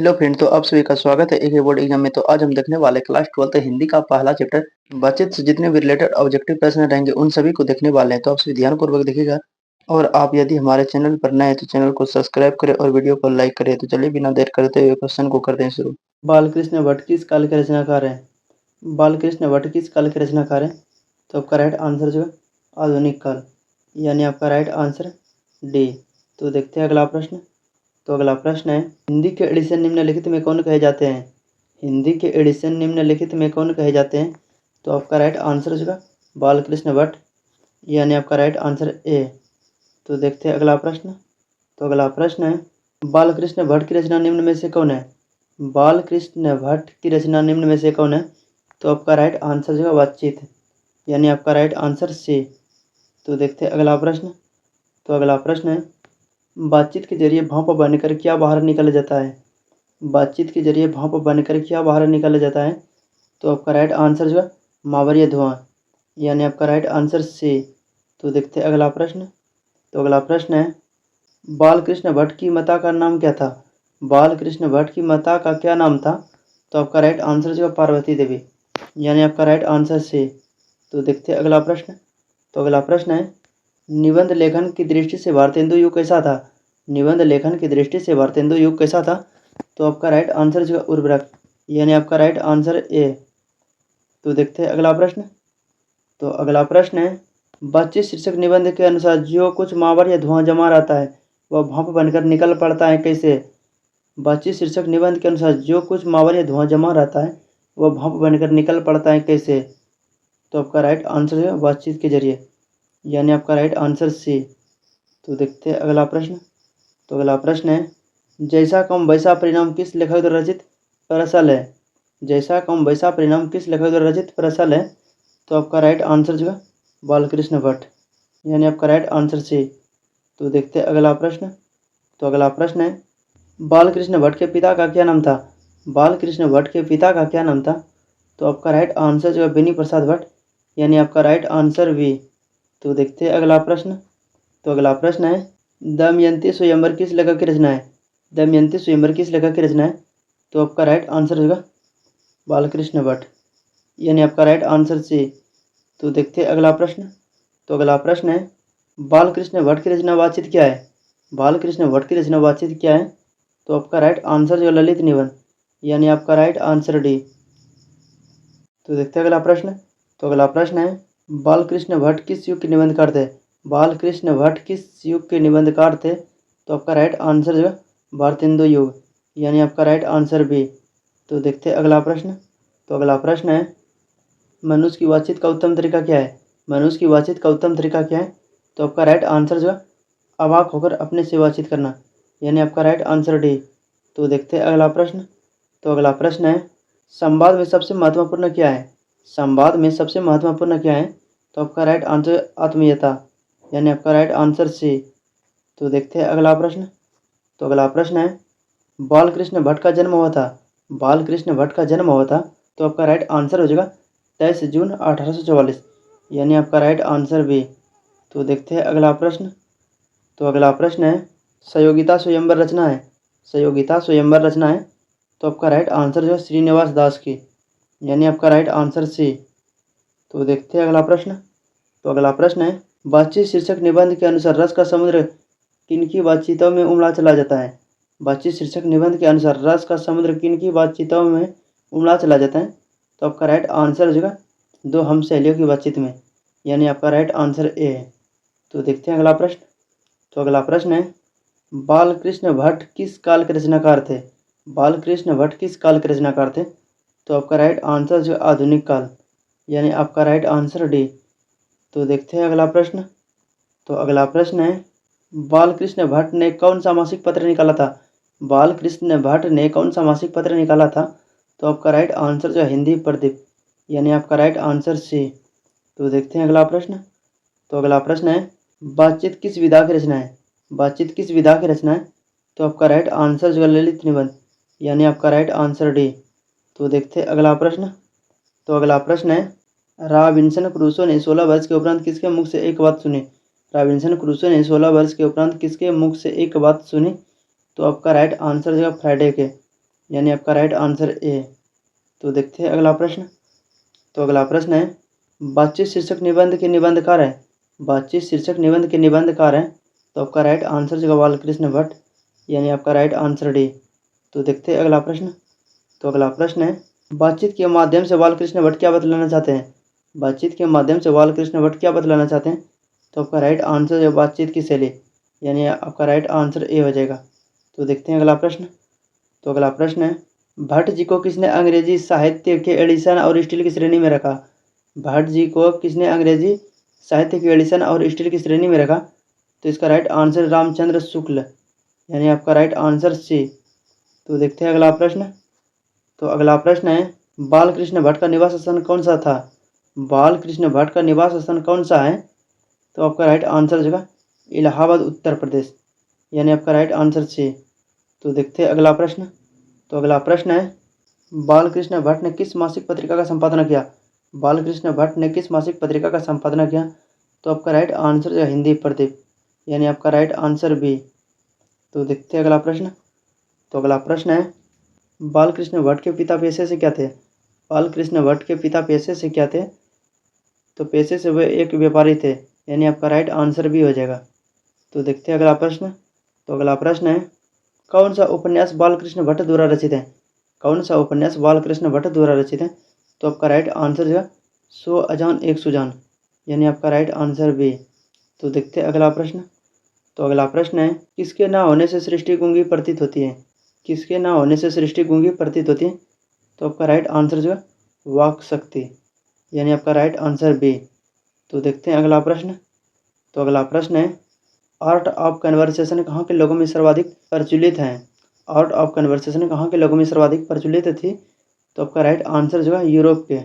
Hello friend, तो आप सभी का स्वागत है एक बोर्ड एग्जाम में। तो आज हम देखने वाले क्लास 12 हिंदी का पहला चैप्टर बातचीत से जितने भी रिलेटेड ऑब्जेक्टिव प्रश्न रहेंगे उन सभी को देखने वाले हैं। तो आप सभी ध्यानपूर्वक देखिएगा और आप यदि हमारे चैनल पर नए हैं तो चैनल को सब्सक्राइब करें और वीडियो को लाइक करें। तो चलिए बिना देर करते हुए क्वेश्चन को करते हैं शुरू। बालकृष्ण भट्ट किस काल के रचनाकार हैं? बालकृष्ण भट्ट किस काल के रचनाकार हैं? तो आपका राइट आंसर जो है आधुनिक काल, यानी आपका राइट आंसर डी। तो देखते हैं अगला प्रश्न। तो अगला प्रश्न है, हिंदी के एडिशन निम्नलिखित में कौन कहे जाते हैं? हिंदी के एडिशन निम्नलिखित में कौन कहे जाते हैं? तो आपका राइट आंसर होगा बालकृष्ण भट्ट, यानी आपका राइट आंसर ए। तो देखते हैं अगला प्रश्न। तो अगला प्रश्न है, बालकृष्ण भट्ट की रचना निम्न में से कौन है? बालकृष्ण भट्ट की रचना निम्न में से कौन है? तो आपका राइट आंसर होगा बातचीत, यानी आपका राइट आंसर सी। तो देखते हैं अगला प्रश्न। तो अगला प्रश्न है, बातचीत के जरिए भाप बनकर क्या बाहर निकल जाता है? बातचीत के जरिए भाप बनकर क्या बाहर निकल जाता है? तो आपका राइट आंसर जो है मावरिया धुआं, यानी आपका राइट आंसर सी। तो देखते हैं अगला प्रश्न। तो अगला प्रश्न है, बालकृष्ण भट्ट की माता का नाम क्या था? बालकृष्ण भट्ट की माता का क्या नाम था? तो आपका राइट आंसर जो है पार्वती देवी, यानी आपका राइट आंसर सी। तो देखते हैं अगला प्रश्न। तो अगला प्रश्न है, निबंध लेखन की दृष्टि से भारतेंदु युग कैसा था? निबंध लेखन की दृष्टि से भारतेंदु युग कैसा था? तो आपका राइट आंसर जो है उर्वरक, यानी आपका राइट आंसर ए। तो देखते हैं अगला प्रश्न। तो अगला प्रश्न है, बातचीत शीर्षक निबंध के अनुसार जो कुछ मावर या धुआं जमा रहता है वह भाप बनकर निकल पड़ता है कैसे? बातचीत शीर्षक निबंध के अनुसार जो कुछ मावर या धुआं जमा रहता है वह भाप बनकर निकल पड़ता है कैसे? तो आपका राइट आंसर है बातचीत के जरिए, यानी आपका राइट आंसर सी। तो देखते हैं अगला प्रश्न। तो अगला प्रश्न है, जैसा कम वैसा परिणाम किस लेखक द्वारा रचित प्रसल है? जैसा कम वैसा परिणाम किस लेखक द्वारा रचित प्रसल है? तो आपका राइट आंसर जो है बालकृष्ण भट्ट, यानी आपका राइट आंसर सी। तो देखते हैं अगला प्रश्न। तो अगला प्रश्न है, बालकृष्ण भट्ट के पिता का क्या नाम था? बालकृष्ण भट्ट के पिता का क्या नाम था? तो आपका राइट आंसर जो है बेनी प्रसाद भट्ट, यानी आपका राइट आंसर बी। तो देखते हैं अगला प्रश्न। तो अगला प्रश्न है, दमयंती स्वयंवर किस लेखक की रचना है? दमयंती स्वयंवर किस लेखक की रचना है? तो आपका राइट आंसर होगा बालकृष्ण भट्ट, यानी आपका राइट आंसर सी। तो देखते हैं अगला प्रश्न। तो अगला प्रश्न है, बालकृष्ण भट्ट की रचना बातचीत क्या है? बालकृष्ण भट्ट की रचना बातचीत क्या है? तो आपका राइट आंसर जो ललित निबंध, यानी आपका राइट आंसर डी। तो देखते हैं अगला प्रश्न। तो अगला प्रश्न है, बालकृष्ण भट्ट किस युग के निबंधकार थे? बालकृष्ण भट्ट किस युग के निबंधकार थे? तो आपका राइट आंसर जो है भारतेंदु युग, यानी आपका राइट आंसर बी। तो देखते हैं अगला प्रश्न। तो अगला प्रश्न है, मनुष्य की बातचीत का उत्तम तरीका क्या है? मनुष्य की बातचीत का उत्तम तरीका क्या है? तो आपका राइट आंसर जो है अवाक होकर अपने से बातचीत करना, यानी आपका राइट आंसर डी। तो देखते हैं अगला प्रश्न। तो अगला प्रश्न है, संवाद में सबसे महत्वपूर्ण क्या है? संवाद में सबसे महत्वपूर्ण क्या है? तो आपका राइट आंसर आत्मीयता, यानी आपका राइट आंसर सी। तो देखते हैं अगला प्रश्न। तो अगला प्रश्न है, बालकृष्ण भट्ट का जन्म हुआ था? बालकृष्ण भट्ट का जन्म हुआ था? तो आपका राइट आंसर हो जाएगा 23 जून 1844, यानी आपका राइट आंसर बी। तो देखते हैं अगला प्रश्न। तो अगला प्रश्न है, सहयोगिता स्वयंवर रचना है? सहयोगिता स्वयंवर रचना है? तो आपका राइट आंसर जो है श्रीनिवास दास की, यानी आपका राइट आंसर सी। तो देखते हैं अगला प्रश्न। तो अगला प्रश्न है, बातचीत शीर्षक निबंध के अनुसार रस का समुद्र किनकी बातचीतों में उमड़ा चला जाता है? बातचीत शीर्षक निबंध के अनुसार रस का समुद्र किनकी बातचीतों में उमड़ा चला जाता है? तो आपका राइट आंसर हो जाएगा दो हम सहेलियों की बातचीत में, यानी आपका राइट आंसर ए है। तो देखते हैं अगला प्रश्न। तो अगला प्रश्न है, बालकृष्ण भट्ट किस काल के रचनाकार थे? बालकृष्ण भट्ट किस काल के रचनाकार थे? तो आपका राइट आंसर जो आधुनिक काल, यानी आपका राइट आंसर डी। तो देखते हैं अगला प्रश्न। तो अगला प्रश्न है, बालकृष्ण भट्ट ने कौन सा मासिक पत्र निकाला था? बालकृष्ण भट्ट ने कौन सा मासिक पत्र निकाला था? तो आपका राइट आंसर जो हिंदी प्रदीप, यानी आपका राइट आंसर सी। तो देखते हैं अगला प्रश्न। तो अगला प्रश्न है, बातचीत किस विधा की रचना है? बातचीत किस विधा की रचना है? तो आपका राइट आंसर जो है ललित निबंध, यानी आपका राइट आंसर डी। तो देखते हैं अगला प्रश्न। तो अगला प्रश्न है, रॉबिन्सन क्रूसो ने 16 वर्ष के उपरांत किसके मुख से एक बात सुनी? रॉबिन्सन क्रूसो ने 16 वर्ष के उपरांत किसके मुख से एक बात सुनी? तो आपका राइट आंसर जो है फ्राइडे के, यानी आपका राइट आंसर ए। तो देखते हैं अगला प्रश्न। तो अगला प्रश्न है, बातचीत शीर्षक निबंध के निबंधकार है। बातचीत शीर्षक निबंध के निबंधकार हैं, तो आपका राइट आंसर जो बालकृष्ण भट्ट, यानी आपका राइट आंसर डी। तो देखते हैं अगला प्रश्न। तो अगला प्रश्न है, बातचीत के माध्यम से बालकृष्ण भट्ट क्या बतलाना चाहते हैं। बातचीत के माध्यम से बालकृष्ण भट्ट क्या बतलाना चाहते हैं। तो आपका राइट आंसर जो बातचीत की शैली, यानी आपका राइट आंसर ए हो जाएगा। तो देखते हैं अगला प्रश्न। तो अगला प्रश्न है, भट्ट जी को किसने अंग्रेजी साहित्य के एडिशन और स्टील की श्रेणी में रखा। भट्ट जी को किसने अंग्रेजी साहित्य के एडिशन और स्टील की श्रेणी में रखा। तो इसका राइट आंसर रामचंद्र शुक्ल, यानी आपका राइट आंसर सी। तो देखते हैं अगला प्रश्न। तो अगला प्रश्न है, बालकृष्ण भट्ट का निवास स्थान कौन सा था। बालकृष्ण भट्ट का निवास स्थान कौन सा है। तो आपका राइट आंसर जगह इलाहाबाद उत्तर प्रदेश, यानी आपका राइट आंसर सी। तो देखते हैं अगला प्रश्न। तो अगला प्रश्न है, बालकृष्ण भट्ट ने किस मासिक पत्रिका का संपादन किया। बालकृष्ण भट्ट ने किस मासिक पत्रिका का संपादन किया। तो आपका राइट आंसर जो हिंदी प्रदीप, यानी आपका राइट आंसर बी। तो देखते हैं अगला प्रश्न। तो अगला प्रश्न है, बालकृष्ण भट्ट के पिता पेशे से क्या थे। बालकृष्ण भट्ट के पिता पेशे से क्या थे। तो पेशे से वे एक व्यापारी थे, यानी आपका राइट आंसर भी हो जाएगा। तो देखते हैं अगला प्रश्न। तो अगला प्रश्न है, कौन सा उपन्यास बालकृष्ण भट्ट द्वारा रचित है। कौन सा उपन्यास बालकृष्ण भट्ट द्वारा रचित है। तो आपका राइट आंसर जो 100 अजान एक सुजान, यानी आपका राइट आंसर बी। तो देखते हैं अगला प्रश्न। तो अगला प्रश्न है, किसके ना होने से सृष्टि गूंगी प्रतीत होती है। किसके ना होने से सृष्टि गूंगी प्रतीत होती है। तो आपका राइट आंसर जो वाक शक्ति, यानी आपका राइट आंसर बी। तो देखते हैं अगला प्रश्न। तो अगला प्रश्न है, आर्ट ऑफ कन्वर्सेशन कहाँ के लोगों में सर्वाधिक प्रचलित हैं। आर्ट ऑफ कन्वर्सेशन कहाँ के लोगों में सर्वाधिक प्रचलित थी। तो आपका राइट आंसर जो है यूरोप के,